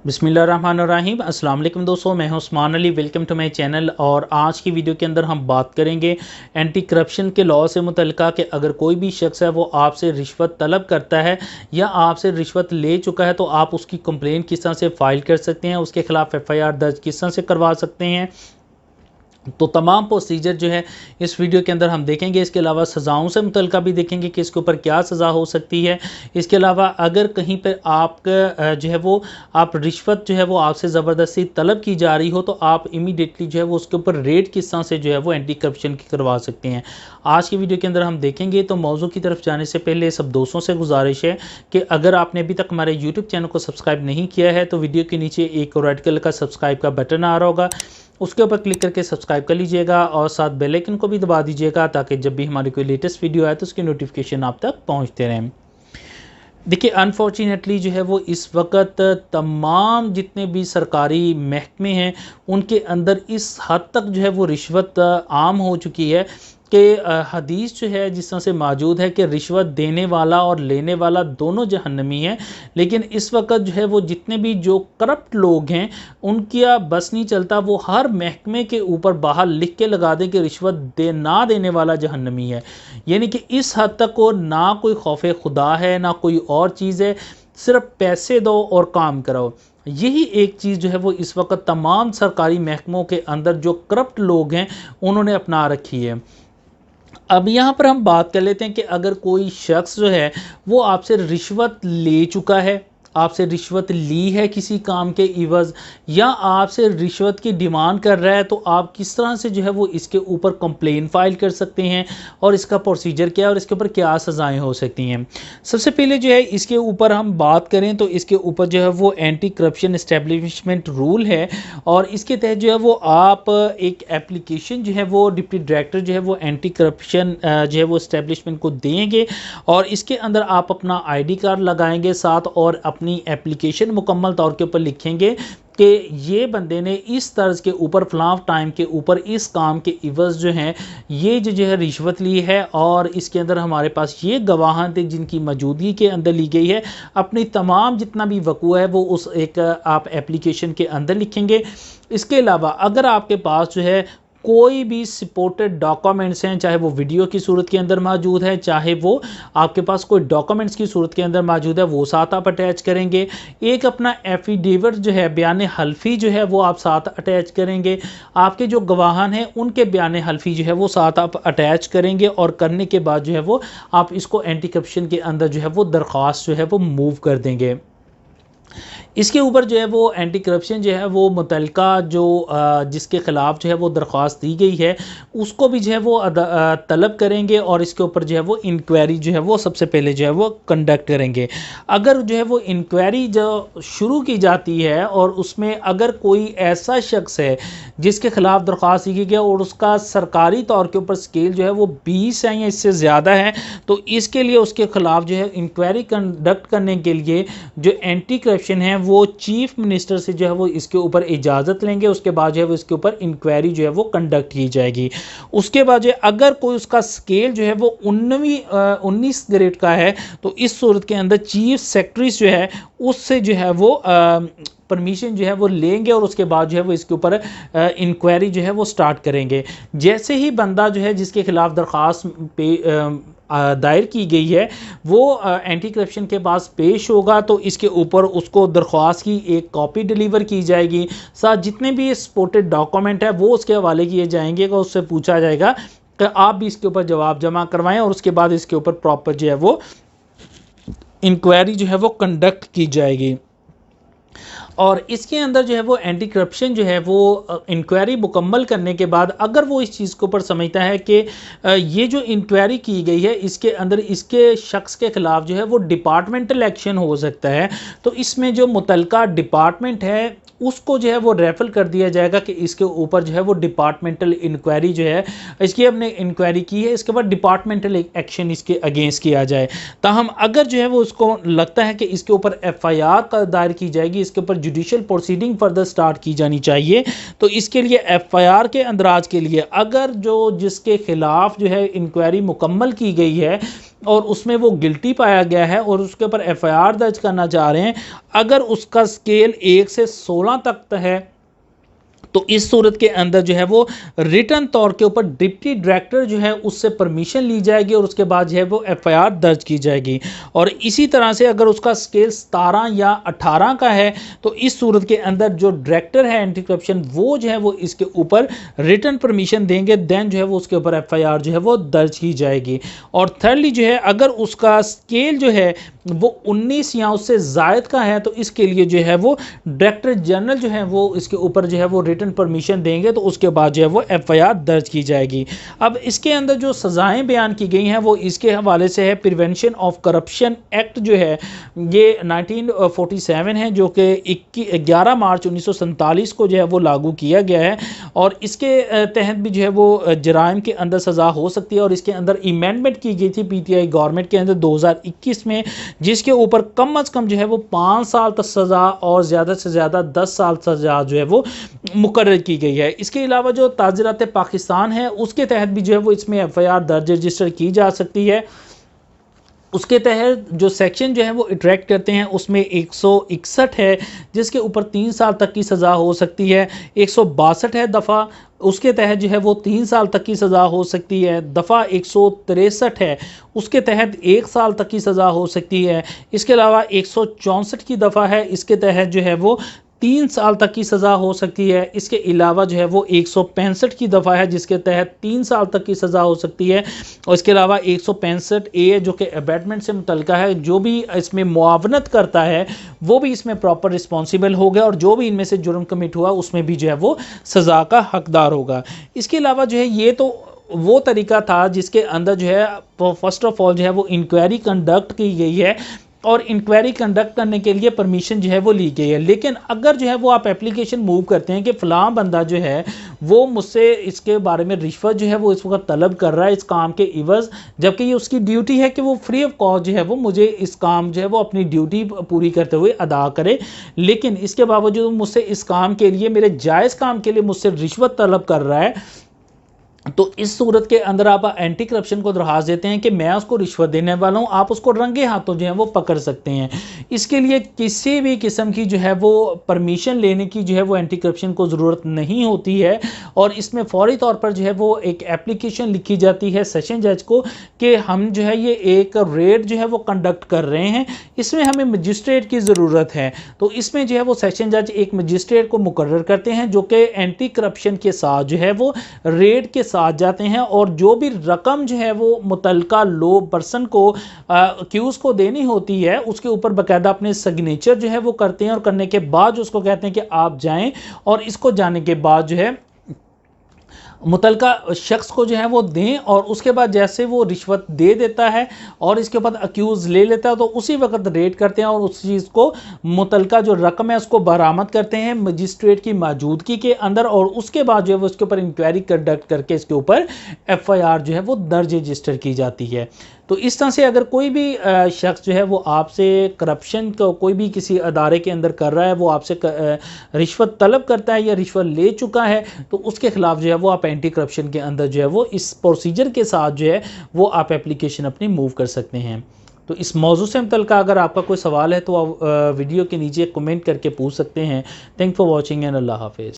बिस्मिल्लाहिर्रहमानिर्रहीम। अस्सलाम वालेकुम दोस्तों, मैं हूं Usman Ali. Welcome to my channel. और आज की वीडियो के अंदर हम बात करेंगे एंटी करप्शन के लॉ से मुतल्लिका कि अगर कोई भी शख्स है वो आपसे रिश्वत तलब करता है या आपसे रिश्वत ले चुका है तो आप उसकी कंप्लेंट किस तरह से फ़ाइल कर सकते हैं, उसके ख़िलाफ़ FIR दर्ज किस तरह से करवा सकते हैं। तो तमाम प्रोसीजर जो है इस वीडियो के अंदर हम देखेंगे। इसके अलावा सज़ाओं से मुतल्लिका भी देखेंगे कि इसके ऊपर क्या सज़ा हो सकती है। इसके अलावा अगर कहीं पर आपका जो है वो आप रिश्वत जो है वो आपसे ज़बरदस्ती तलब की जा रही हो तो आप इमीडिएटली जो है वो उसके ऊपर रेड किस तरह से जो है वो एंटी करप्शन की करवा सकते हैं। आज की वीडियो के अंदर हम देखेंगे। तो मौजू की तरफ जाने से पहले सब दोस्तों से गुजारिश है कि अगर आपने अभी तक हमारे यूट्यूब चैनल को सब्सक्राइब नहीं किया है तो वीडियो के नीचे एक रेड कलर का सब्सक्राइब का बटन आ रहा होगा, उसके ऊपर क्लिक करके सब्सक्राइब कर लीजिएगा और साथ बेल आइकन को भी दबा दीजिएगा ताकि जब भी हमारी कोई लेटेस्ट वीडियो आए तो उसकी नोटिफिकेशन आप तक पहुंचते रहें। देखिए, अनफॉर्चुनेटली जो है वो इस वक्त तमाम जितने भी सरकारी महकमे हैं उनके अंदर इस हद तक जो है वो रिश्वत आम हो चुकी है कि हदीस जो है जिस तरह से मौजूद है कि रिश्वत देने वाला और लेने वाला दोनों जहन्नमी हैं। लेकिन इस वक्त जो है वो जितने भी जो करप्ट लोग हैं उनका बस नहीं चलता, वो हर महकमे के ऊपर बाहर लिख के लगा दें कि रिश्वत ना देने वाला जहन्नमी है। यानी कि इस हद तक को ना कोई खौफ खुदा है ना कोई और चीज़ है, सिर्फ पैसे दो और काम कराओ। यही एक चीज़ जो है वो इस वक्त तमाम सरकारी महकमों के अंदर जो करप्ट लोग हैं उन्होंने अपना रखी है। अब यहाँ पर हम बात कर लेते हैं कि अगर कोई शख्स जो है वो आपसे रिश्वत ले चुका है, आपसे रिश्वत ली है किसी काम के इवज़, या आपसे रिश्वत की डिमांड कर रहा है, तो आप किस तरह से जो है वो इसके ऊपर कंप्लेन फ़ाइल कर सकते हैं और इसका प्रोसीजर क्या है और इसके ऊपर क्या सज़ाएं हो सकती हैं। सबसे पहले जो है इसके ऊपर हम बात करें तो इसके ऊपर जो है वो एंटी करप्शन एस्टेब्लिशमेंट रूल है और इसके तहत जो है वो आप एक एप्लीकेशन जो है वो डिप्टी डायरेक्टर जो है वो एंटी करप्शन जो है वो एस्टेब्लिशमेंट को देंगे और इसके अंदर आप अपना ID कार्ड लगाएंगे साथ और अपनी एप्लीकेशन मुकम्मल तौर के ऊपर लिखेंगे कि ये बंदे ने इस तर्ज के ऊपर फ़लाँ टाइम के ऊपर इस काम के इवज़ जो हैं ये जो है रिश्वत ली है और इसके अंदर हमारे पास ये गवाहान थे जिनकी मौजूदगी के अंदर ली गई है। अपनी तमाम जितना भी वक़ूअ है वो उस एक आप एप्लीकेशन के अंदर लिखेंगे। इसके अलावा अगर आपके पास जो है कोई भी सपोर्टेड डॉक्यूमेंट्स हैं, चाहे वो वीडियो की सूरत के अंदर मौजूद है, चाहे वो आपके पास कोई डॉक्यूमेंट्स की सूरत के अंदर मौजूद है, वो साथ आप अटैच करेंगे। एक अपना एफिडेविट जो है बयान हल्फी जो है वो आप साथ अटैच करेंगे। आपके जो गवाहान हैं उनके बयान हल्फी जो है वो साथ आप अटैच करेंगे और करने के बाद जो है वो आप इसको एंटी करप्शन के अंदर जो है वो दरख्वास्त जो है वो मूव कर देंगे। इसके ऊपर जो है वो एंटी करप्शन जो है वो मुतल्लिका जो जिसके ख़िलाफ़ जो है वो दरख्वास्त दी गई है उसको भी जो है वो तलब करेंगे और इसके ऊपर जो है वो इंक्वायरी जो है वो सबसे पहले जो है वो कंडक्ट करेंगे। अगर जो है वो इंक्वायरी जो शुरू की जाती है और उसमें अगर कोई ऐसा शख्स है जिसके ख़िलाफ़ दरख्वास्त दी गई है और उसका सरकारी तौर के ऊपर स्केल जो है वो 20 है या इससे ज़्यादा है तो इसके लिए उसके ख़िलाफ़ जो है इंक्वायरी कंडक्ट करने के लिए जो एंटी करप्शन है वो चीफ मिनिस्टर से जो है वो इसके ऊपर इजाज़त लेंगे। उसके बाद जो है वो इसके ऊपर इंक्वायरी जो है वो कंडक्ट की जाएगी। उसके बाद जो अगर कोई उसका स्केल जो है वो 19 ग्रेड का है तो इस सूरत के अंदर चीफ सेक्रेटरी जो है उससे जो है वो परमिशन जो है वो लेंगे और उसके बाद जो है वो इसके ऊपर इंक्वायरी जो है वो स्टार्ट करेंगे। जैसे ही बंदा जो है जिसके ख़िलाफ़ दरख्वास्त पे दायर की गई है वो एंटी करप्शन के पास पेश होगा तो इसके ऊपर उसको दरख्वास्त की एक कॉपी डिलीवर की जाएगी। साथ जितने भी सपोर्टेड डॉक्यूमेंट है वो उसके हवाले किए जाएंगे और उससे पूछा जाएगा कि आप भी इसके ऊपर जवाब जमा करवाएं और उसके बाद इसके ऊपर प्रॉपर जो है वो इंक्वायरी जो है वो कंडक्ट की जाएगी। और इसके अंदर जो है वो एंटी करप्शन जो है वो इंक्वायरी मुकम्मल करने के बाद अगर वो इस चीज़ के ऊपर समझता है कि ये जो इंक्वायरी की गई है इसके अंदर इसके शख्स के ख़िलाफ़ जो है वो डिपार्टमेंटल एक्शन हो सकता है तो इसमें जो मुतल्लिका डिपार्टमेंट है उसको जो है वो रेफर कर दिया जाएगा कि इसके ऊपर जो है वो डिपार्टमेंटल इंक्वायरी जो है इसकी हमने इंक्वायरी की है, इसके बाद डिपार्टमेंटल एक्शन इसके अगेंस्ट किया जाए। ताहम अगर जो है वो उसको लगता है कि इसके ऊपर FIR दायर की जाएगी, इसके ऊपर जुडिशल प्रोसीडिंग फर्दर स्टार्ट की जानी चाहिए। तो इसके लिए एफआईआर के अंदराज के लिए अगर जिसके खिलाफ जो है इंक्वायरी मुकम्मल की गई है और उसमें वो गिल्टी पाया गया है और उसके ऊपर एफआईआर दर्ज करना चाह रहे हैं, अगर उसका स्केल 1 से 16 तक है, तो इस सूरत के अंदर जो है वो रिटर्न तौर के ऊपर डिप्टी डायरेक्टर जो है उससे परमिशन ली जाएगी और उसके बाद जो है वो एफआईआर दर्ज की जाएगी। और इसी तरह से अगर उसका स्केल 17 या 18 का है, तो इस सूरत के अंदर जो डायरेक्टर है एंटी करप्शन, वो जो है वो इसके ऊपर रिटर्न परमिशन देंगे, देन जो है वो उसके ऊपर एफआईआर जो है वो दर्ज की जाएगी। और थर्डली जो है अगर उसका स्केल जो है वो 19 या उससे ज़ायद का है, तो इसके लिए जो है वो डायरेक्टर जनरल जो है वो इसके ऊपर जो है वो रिटर्न परमिशन देंगे, तो उसके बाद जो है वो एफआईआर दर्ज की जाएगी। अब इसके अंदर जो सज़ाएं बयान की गई हैं वो इसके हवाले से है। प्रिवेंशन ऑफ करप्शन एक्ट जो है ये 1947 है, जो कि 11 मार्च 1947 को जो है वो लागू किया गया है और इसके तहत भी जो है वो जराइम के अंदर सज़ा हो सकती है। और इसके अंदर इमेंडमेंट की गई थी पीटीआई गवर्नमेंट के अंदर 2021 में, जिसके ऊपर कम अज़ कम जो है वो 5 साल तक सज़ा और ज़्यादा से ज़्यादा 10 साल सज़ा जो है वो मुकर्रर की गई है। इसके अलावा जो ताज़ीरात पाकिस्तान है उसके तहत भी जो है वो इसमें एफआईआर दर्ज रजिस्टर की जा सकती है। उसके तहत जो सेक्शन जो है वो अट्रैक्ट करते हैं उसमें 161 है, जिसके ऊपर 3 साल तक की सज़ा हो सकती है। 162 है दफ़ा, उसके तहत जो है वो 3 साल तक की सज़ा हो सकती है। दफ़ा 163 है, उसके तहत 1 साल तक की सज़ा हो सकती है। इसके अलावा 164 की दफ़ा है, इसके तहत जो है वो 3 साल तक की सज़ा हो सकती है। इसके अलावा जो है वो 165 की दफ़ा है, जिसके तहत 3 साल तक की सज़ा हो सकती है। और इसके अलावा 165 ए जो कि अबैटमेंट से मुतल्लिक़ है, जो भी इसमें मुआवनत करता है वो भी इसमें प्रॉपर रिस्पॉन्सिबल होगा और जो भी इनमें से जुर्म कमिट हुआ उसमें भी जो है वो सज़ा का हकदार होगा। इसके अलावा जो है ये तो वो तरीका था जिसके अंदर जो है फर्स्ट ऑफ ऑल जो है वो इंक्वायरी कंडक्ट की गई है और इंक्वायरी कंडक्ट करने के लिए परमिशन जो है वो ली गई है। लेकिन अगर जो है वो आप एप्लीकेशन मूव करते हैं कि फ़लाँ बंदा जो है वो मुझसे इसके बारे में रिश्वत जो है वो इस वक्त तलब कर रहा है इस काम के इवज़, जबकि ये उसकी ड्यूटी है कि वो फ्री ऑफ कॉस्ट जो है वो मुझे इस काम जो है वो अपनी ड्यूटी पूरी करते हुए अदा करे, लेकिन इसके बावजूद मुझसे इस काम के लिए, मेरे जायज़ काम के लिए मुझसे रिश्वत तलब कर रहा है, तो इस सूरत के अंदर आप एंटी करप्शन को दरख्वास्त देते हैं कि मैं उसको रिश्वत देने वाला हूं, आप उसको रंगे हाथों जो है वो पकड़ सकते हैं। इसके लिए किसी भी किस्म की जो है वो परमिशन लेने की जो है वो एंटी करप्शन को ज़रूरत नहीं होती है और इसमें फौरी तौर पर जो है वो एक एप्लीकेशन लिखी जाती है सेशन जज को कि हम जो है ये एक रेड जो है वो कंडक्ट कर रहे हैं, इसमें हमें मजिस्ट्रेट की ज़रूरत है। तो इसमें जो है वो सेशन जज एक मजिस्ट्रेट को मुकर्रर करते हैं जो कि एंटी करप्शन के साथ जो है वो रेड के साथ जाते हैं और जो भी रकम जो है वो मुतल्लिका लो पर्सन को अक्यूज को देनी होती है उसके ऊपर बाकायदा अपने सिग्नेचर जो है वो करते हैं और करने के बाद उसको कहते हैं कि आप जाएं और इसको जाने के बाद जो है मुतल्लिका शख्स को जो है वो दें और उसके बाद जैसे वो रिश्वत दे देता है और इसके बाद अक्यूज़ ले लेता है तो उसी वक्त रेड करते हैं और उस चीज़ को मुतल्लिका जो रकम है उसको बरामद करते हैं मजिस्ट्रेट की मौजूदगी के अंदर और उसके बाद जो है वो उसके ऊपर इंक्वायरी कंडक्ट करके इसके ऊपर एफआईआर जो है वो दर्ज रजिस्टर की जाती है। तो इस तरह से अगर कोई भी शख्स जो है वो आपसे करप्शन को कोई भी किसी अदारे के अंदर कर रहा है, वो आपसे रिश्वत तलब करता है या रिश्वत ले चुका है, तो उसके खिलाफ जो है वो आप एंटी करप्शन के अंदर जो है वो इस प्रोसीजर के साथ जो है वो आप एप्लीकेशन अपनी मूव कर सकते हैं। तो इस मौजू से मुतल्लिक़ अगर आपका कोई सवाल है तो आप वीडियो के नीचे कमेंट करके पूछ सकते हैं। थैंक फॉर वॉचिंग एंड अल्लाह हाफिज़।